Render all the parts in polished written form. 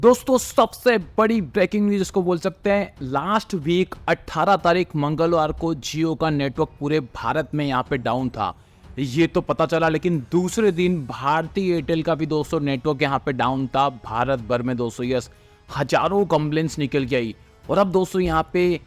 दोस्तों सबसे बड़ी ब्रेकिंग न्यूज इसको बोल सकते हैं। लास्ट वीक 18 तारीख मंगलवार को जियो का नेटवर्क पूरे भारत में यहाँ पे डाउन था, ये तो पता चला। लेकिन दूसरे दिन भारती एयरटेल का भी दोस्तों नेटवर्क यहाँ पे डाउन था भारत भर में दोस्तों। यस, हजारों कंप्लेंट्स निकल के आई। और अब दोस्तों यहाँ पे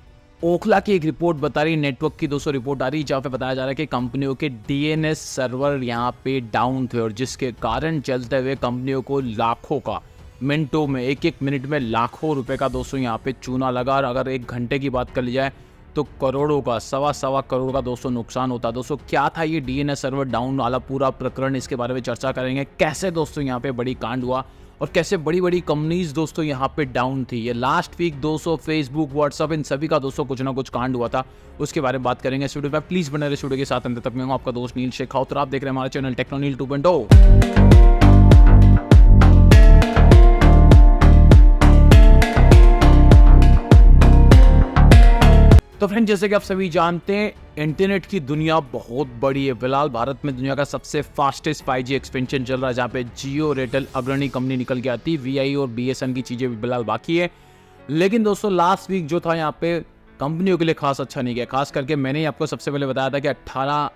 ओखला की एक रिपोर्ट बता रही, नेटवर्क की दोस्तों रिपोर्ट आ रही, जहाँ पे बताया जा रहा है कि कंपनियों के डीएनएस सर्वर यहाँ पे डाउन थे और जिसके कारण चलते हुए कंपनियों को लाखों का, मिनटों में, एक एक मिनट में लाखों रुपए का दोस्तों यहाँ पे चूना लगा। और अगर एक घंटे की बात कर ली जाए तो करोड़ों का, सवा करोड़ का दोस्तों नुकसान होता। दोस्तों क्या था ये डीएनएस सर्वर डाउन वाला पूरा प्रकरण, इसके बारे में चर्चा करेंगे। कैसे दोस्तों यहाँ पे बड़ी कांड हुआ और कैसे बड़ी बड़ी कंपनीज दोस्तों यहाँ पे डाउन थी। ये लास्ट वीक दोस्तों फेसबुक, व्हाट्सअप, इन सभी का दोस्तों कुछ ना कुछ कांड हुआ था, उसके बारे में बात करेंगे इस वीडियो में। प्लीज बने रहे वीडियो के साथ अंत तक। मैं हूं आपका दोस्त नील शेखावत और आप देख रहे हैं हमारा चैनल टेक्नोनील 2.0। तो फ्रेंड, जैसे कि आप सभी जानते हैं इंटरनेट की दुनिया बहुत बड़ी है। फिलहाल भारत में दुनिया का सबसे फास्टेस्ट 5G एक्सपेंशन चल रहा है, जहाँ पे जियो, एयरटेल अग्रणी कंपनी निकल के आती है। वीआई और बीएसएन की चीजें भी फिलहाल बाकी है। लेकिन दोस्तों लास्ट वीक जो था यहाँ पे कंपनियों के लिए खास अच्छा नहीं गया। खास करके मैंने ही आपको सबसे पहले बताया था कि 18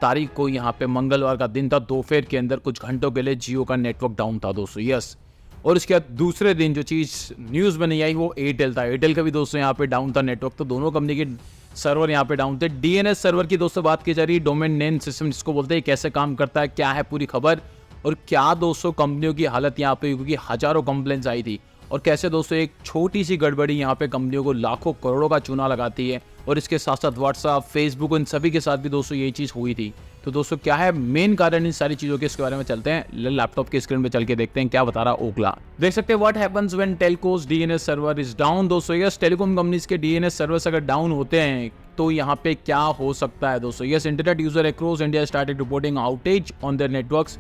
तारीख को यहाँ पे मंगलवार का दिन था, दोपहर के अंदर कुछ घंटों के लिए जियो का नेटवर्क डाउन था दोस्तों। यस, और इसके बाद दूसरे दिन जो चीज़ न्यूज़ में नहीं आई वो एयरटेल था। एयरटेल का भी दोस्तों यहाँ पे डाउन था नेटवर्क, तो दोनों कंपनी के सर्वर यहाँ पे डाउन थे। डीएनएस सर्वर की दोस्तों बात की जा रही है, डोमेन नेम सिस्टम जिसको बोलते हैं, कैसे काम करता है, क्या है पूरी खबर, और क्या दोस्तों कंपनियों की हालत यहाँ पे, क्योंकि हजारों कंप्लेंट्स आई थी, और कैसे दोस्तों एक छोटी सी गड़बड़ी यहाँ पे कंपनियों को लाखों करोड़ों का चूना लगाती है। और इसके साथ साथ व्हाट्सअप, फेसबुक, इन सभी के साथ भी दोस्तों यही चीज़ हुई थी। तो दोस्तों क्या है मेन कारण इन सारी चीज़ों के, इसके बारे में चलते हैं लैपटॉप के स्क्रीन पे चल के देखते हैं क्या बता रहा ओखला। देख सकते हैं what happens when telcos DNS server is down. दोस्तों यस, टेलीकॉम कंपनीज के डीएनएस सर्वर्स अगर डाउन होते हैं तो यहाँ पे क्या हो सकता है दोस्तों। Yes, internet user across India started reporting outage on their networks.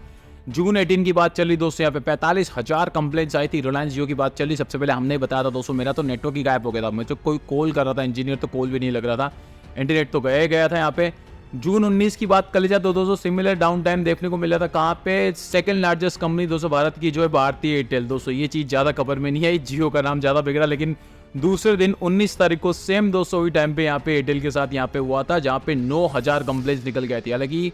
जून 18 की बात चली दोस्तों, यहाँ पे 45,000 कंप्लेंट्स आई थी। रिलायंस जियो की बात चली, सबसे पहले हमने बताया था दोस्तों, मेरा तो नेटवर्क ही गायब हो गया था। मुझे कोई कॉल कर रहा था इंजीनियर, तो कॉल भी नहीं लग रहा था, इंटरनेट तो गया था यहाँ पे। जून 19 की बात कर ली जाए तो दोस्तों सिमिलर डाउन टाइम देखने को मिला था। कहाँ पे? सेकंड लार्जेस्ट कंपनी दोस्तों भारत की जो है भारती एयरटेल। दोस्तों ये चीज़ ज़्यादा खबर में नहीं है, जियो का नाम ज़्यादा बिगड़ा। लेकिन दूसरे दिन 19 तारीख को सेम दोस्तों वही टाइम पे यहाँ पे एयरटेल के साथ यहाँ पे हुआ था, जहाँ पे 9,000 कंप्लेंट्स निकल गई थी। हालांकि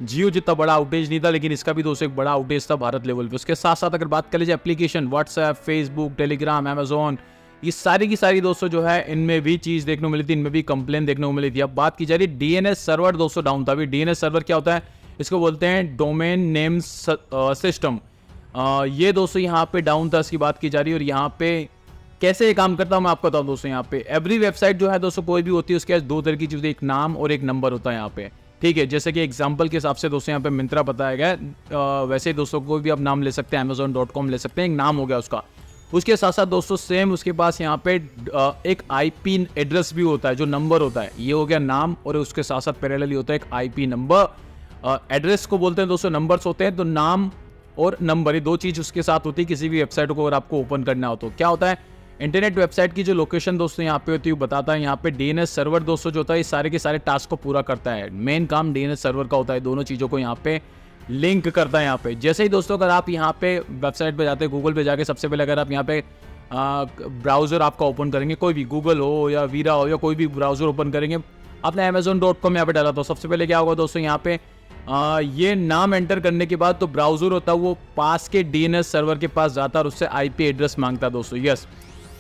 जियो जितना बड़ा आउटेज नहीं था, लेकिन इसका भी दोस्तों एक बड़ा आउटेज था भारत लेवल पे। उसके साथ साथ अगर बात कर लीजिए application, WhatsApp, Facebook, Telegram, Amazon, ये सारी की सारी दोस्तों जो है इनमें भी चीज़ देखने को मिली थी, इनमें भी कंप्लेन देखने को मिली थी। अब बात की जा रही है डीएनएस सर्वर दोस्तों डाउन था। अभी डीएनएस सर्वर क्या होता है, इसको बोलते हैं डोमेन नेम सिस्टम। ये दोस्तों यहाँ पे डाउन था, इसकी बात की जा रही है। और यहाँ पे कैसे ये काम करता हूँ मैं आपको बताऊँ दोस्तों। यहाँ पे एवरी वेबसाइट जो है दोस्तों कोई भी होती है, उसके पास दो तरह की चीज़ें, एक नाम और एक नंबर होता है यहाँ पे, ठीक है। जैसे कि एग्जाम्पल के हिसाब से दोस्तों यहाँ पे मिंत्रा बताया गया, वैसे ही दोस्तों कोई भी आप नाम ले सकते हैं, Amazon.com ले सकते हैं, एक नाम हो गया उसका। उसके साथ साथ दोस्तों सेम उसके पास यहाँ पे एक आईपी एड्रेस भी होता है, जो नंबर होता है। ये हो गया नाम, और उसके साथ साथ पैरेलली होता है एक आईपी नंबर। एड्रेस को बोलते हैं दोस्तों, नंबर्स होते हैं। तो नाम और नंबर, ये दो चीज़ उसके साथ होती है किसी भी वेबसाइट को अगर आपको ओपन करना हो तो। क्या होता है, इंटरनेट वेबसाइट की जो लोकेशन दोस्तों यहाँ पे होती है वो बताता है। यहाँ पे डीएनएस सर्वर दोस्तों जो होता है, ये सारे के सारे टास्क को पूरा करता है। मेन काम डीएनएस सर्वर का होता है, दोनों चीज़ों को यहाँ पे लिंक करता है। यहाँ पे जैसे ही दोस्तों अगर आप यहाँ पे वेबसाइट पे जाते हैं, गूगल पे जाके सबसे पहले अगर आप यहाँ पे ब्राउज़र आपका ओपन करेंगे, कोई भी गूगल हो या वीरा हो या कोई भी ब्राउज़र ओपन करेंगे, आपने Amazon.com यहाँ पे डाला, तो सबसे पहले क्या होगा दोस्तों, यहाँ पे ये नाम एंटर करने के बाद तो ब्राउज़र होता है वो पास के डीएनएस सर्वर के पास जाता है और उससे आईपी एड्रेस मांगता है दोस्तों। यस,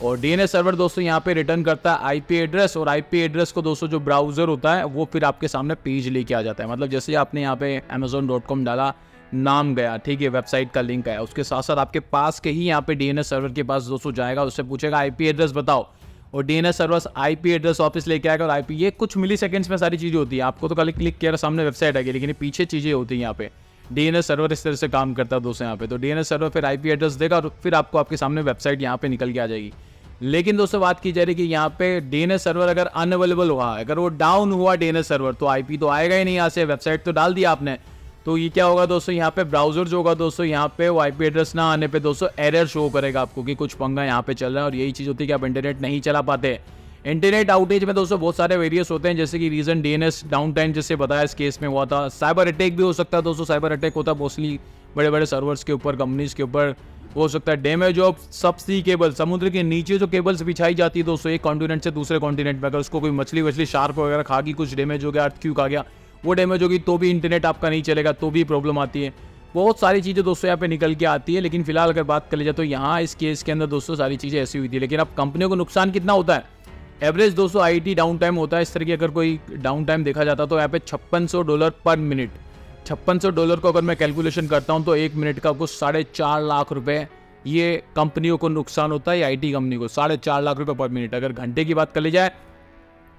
और डीएनएस सर्वर दोस्तों यहाँ पे रिटर्न करता है आईपी एड्रेस, और आईपी एड्रेस को दोस्तों जो ब्राउज़र होता है वो फिर आपके सामने पेज लेके आ जाता है। मतलब जैसे आपने यहाँ पे Amazon.com डाला, नाम गया, ठीक है, वेबसाइट का लिंक आया, उसके साथ साथ आपके पास के ही यहाँ पे डीएनएस सर्वर के पास दोस्तों जाएगा, उससे पूछेगा आईपी एड्रेस बताओ, और डीएनएस सर्वर आईपी एड्रेस वापस लेके आएगा। और आईपी, ये कुछ मिली सेकेंड्स में सारी चीज़ें होती है। आपको तो खाली क्लिक किया सामने वेबसाइट आएगी, लेकिन पीछे चीज़ें होती हैं यहाँ पे। डीएनएस सर्वर इस तरह से काम करता है दोस्तों यहाँ पे। तो डीएनएस सर्वर फिर आईपी एड्रेस देगा और फिर आपको आपके सामने वेबसाइट यहाँ पे निकल के आ जाएगी। लेकिन दोस्तों बात की जा रही है कि यहाँ पे डीएनएस सर्वर अगर अनअवेलेबल हुआ, अगर वो डाउन हुआ डीएनएस सर्वर, तो आईपी तो आएगा ही नहीं यहाँ से, वेबसाइट तो डाल दिया आपने। तो ये क्या होगा दोस्तों, यहाँ पे ब्राउजर जो होगा दोस्तों, यहाँ पे वो आईपी एड्रेस ना आने पे दोस्तों एरर शो करेगा आपको कि कुछ पंगा यहाँ पे चल रहा है। और यही चीज़ होती है कि आप इंटरनेट नहीं चला पाते। इंटरनेट आउटेज में दोस्तों बहुत सारे वेरियस होते हैं, जैसे कि रीजन डीएनएस डाउन टाइम जिससे बताया इस केस में हुआ था। साइबर अटैक भी हो सकता है दोस्तों, साइबर अटैक होता है मोस्टली बड़े बड़े सर्वर्स के ऊपर, कंपनीज के ऊपर, हो सकता है डैमेज ऑफ सबसी केबल, समुद्र के नीचे जो केबल्स बिछाई जाती है दोस्तों एक कॉन्टिनेंट से दूसरे कॉन्टिनेंट में, अगर उसको कोई मछली वछली शार्क वगैरह खा गई, कुछ डैमेज हो गया, अर्थक्वेक आ गया, वो डैमेज होगी तो भी इंटरनेट आपका नहीं चलेगा, तो भी प्रॉब्लम आती है। बहुत सारी चीज़ें दोस्तों यहाँ पे निकल के आती है, लेकिन फिलहाल अगर बात कर ली जाए तो यहाँ इस केस के अंदर दोस्तों सारी चीज़ें ऐसी हुई थी। लेकिन अब कंपनियों को नुकसान कितना होता है, एवरेज दोस्तों आईटी डाउन टाइम होता है इस तरह की, अगर कोई डाउन टाइम देखा जाता तो यहाँ पे $5600 पर मिनट, $5600 को अगर मैं कैलकुलेशन करता हूँ तो एक मिनट का कुछ 4.5 लाख रुपए ये कंपनियों को नुकसान होता है, आईटी कंपनी को 4.5 लाख रुपए पर मिनट। अगर घंटे की बात कर ली जाए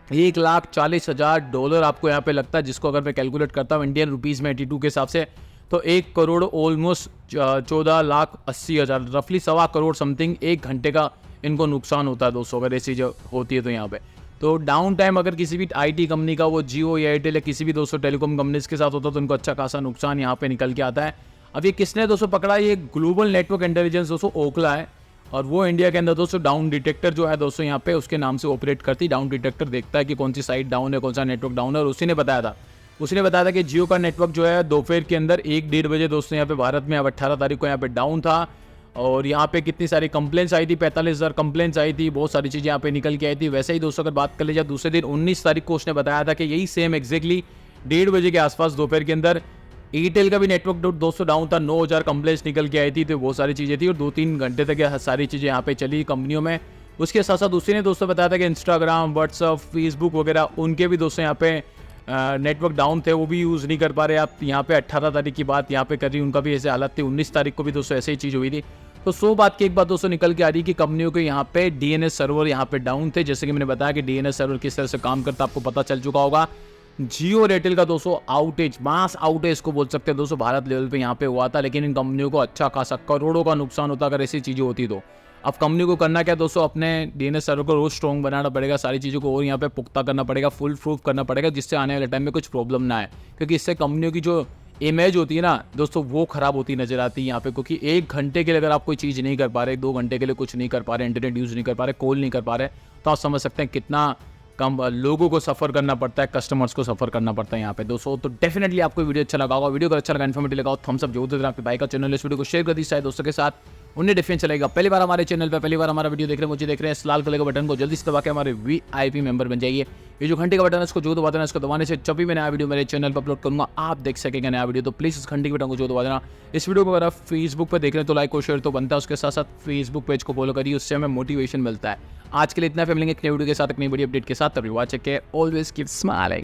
$1,40,000 आपको यहाँ पे लगता है, जिसको अगर मैं कैलकुलेट करता हूँ इंडियन रुपीज़ में 82 के हिसाब से तो 1 करोड़ ऑलमोस्ट 14,80,000 रफली 1.25 करोड़ समथिंग एक घंटे का इनको नुकसान होता है दोस्तों, अगर ऐसी जो होती है तो यहाँ पे। तो डाउन टाइम अगर किसी भी आईटी कंपनी का, वो जियो या एयरटेल या किसी भी दोस्तों टेलीकॉम कंपनीज के साथ होता है तो उनको अच्छा खासा नुकसान यहाँ पे निकल के आता है। अब ये किसने दोस्तों पकड़ा, ये ग्लोबल नेटवर्क इंटेलिजेंस दोस्तों ओखला है, और वो इंडिया के अंदर दोस्तों डाउन डिटेक्टर जो है दोस्तों यहाँ पे उसके नाम से ऑपरेट करती है। डाउन डिटेक्टर देखता है कि कौन सी साइट डाउन है, कौन सा नेटवर्क डाउन है, और उसी ने बताया था कि जियो का नेटवर्क जो है दोपहर के अंदर 1-1:30 बजे दोस्तों यहाँ पे भारत में अब 18 तारीख को यहाँ पे डाउन था, और यहाँ पे कितनी सारी कंप्लेंट्स आई थी, 45,000 कंप्लेंट्स आई थी, बहुत सारी चीज़ें यहाँ पे निकल के आई थी। वैसे ही दोस्तों अगर बात कर ली जाए दूसरे दिन 19 तारीख को उसने बताया था कि यही सेम एग्जैक्टली 1:30 बजे के आसपास दोपहर के अंदर एयरटेल का भी नेटवर्क दोस्तों डाउन था, 9,000 कंप्लेंट्स निकल के आई थी, तो बहुत सारी चीज़ें थी और 2-3 घंटे तक यह सारी चीज़ें यहाँ पे चली कंपनियों में। उसके साथ साथ दूसरे ने दोस्तों बताया था कि इंस्टाग्राम, व्हाट्सअप, फेसबुक वगैरह उनके भी दोस्तों यहाँ पे नेटवर्क डाउन थे, वो भी यूज़ नहीं कर पा रहे। आप यहाँ पे 18 तारीख की बात यहाँ पे कर रही, उनका भी ऐसे हालत थी। 19 तारीख को भी दोस्तों ऐसे ही चीज़ हुई थी। तो 100 बात की एक बात दोस्तों निकल के आ रही कि कंपनियों के यहाँ पे डीएनएस सर्वर यहाँ पे डाउन थे। जैसे कि मैंने बताया कि डीएनएस सर्वर किस तरह से काम करता है आपको पता चल चुका होगा। जियो और एयरटेल का दोस्तों आउटेज, मास आउटेज को बोल सकते हैं दोस्तों, भारत लेवल पे यहाँ पे हुआ था, लेकिन इन कंपनियों को अच्छा खासा करोड़ों का नुकसान होता अगर ऐसी चीज़ें होती तो। अब कंपनी को करना क्या दोस्तों, अपने डीएनएस सर्वर को रोज स्ट्रॉन्ग बनाना पड़ेगा, सारी चीज़ों को और यहाँ पे पुख्ता करना पड़ेगा, फुल प्रूफ करना पड़ेगा, जिससे आने वाले टाइम में कुछ प्रॉब्लम ना आए, क्योंकि इससे कंपनियों की जो इमेज होती है ना दोस्तों वो खराब होती नजर आती है यहाँ पे। क्योंकि 1 घंटे के लिए अगर आप कोई चीज़ नहीं कर पा रहे, 2 घंटे के लिए कुछ नहीं कर पा रहे, इंटरनेट यूज़ नहीं कर पा रहे, कॉल नहीं कर पा रहे, तो आप समझ सकते हैं कितना कम लोगों को सफ़र करना पड़ता है, कस्टमर्स को सफ़र करना पड़ता है यहाँ पे दोस्तों। तो डेफिनेटली आपको वीडियो अच्छा लगा होगा, वीडियो को अच्छा लगा, इन्फॉर्मेटिव लगा, थम्स अप जरूर देना, आपके भाई का चैनल इस वीडियो को शेयर कर दी, शायद दोस्तों के साथ उन्हें डिफरेंस चलेगा। पहली बार हमारे चैनल पे पहली बार हमारा वीडियो देख रहे हैं, मुझे देख रहे हैं, इस लाल कलर के बटन को जल्दी से दबा के हमारे VIP मेंबर बन जाइए। ये जो घंटे का बटन है इसको जो दबा देना, इसको दबाने से जब भी मैं नया वीडियो मेरे चैनल पर अपलोड करूंगा आप देख सकेंगे नया वीडियो। तो प्लीज़ इस घंटे के बटन को जो दबा देना। इस वीडियो को अगर आप फेसबुक पर देख रहे हैं तो लाइक और शेयर तो बनता है, उसके साथ साथ फेसबुक पेज को फॉलो करिए, उससे हमें मोटिवेशन मिलता है। आज के लिए इतना, फिर मिलेंगे एक नई वीडियो के साथ, एक नई बड़ी अपडेट के साथ। तभी वॉच के ऑलवेज कीप स्माइलिंग।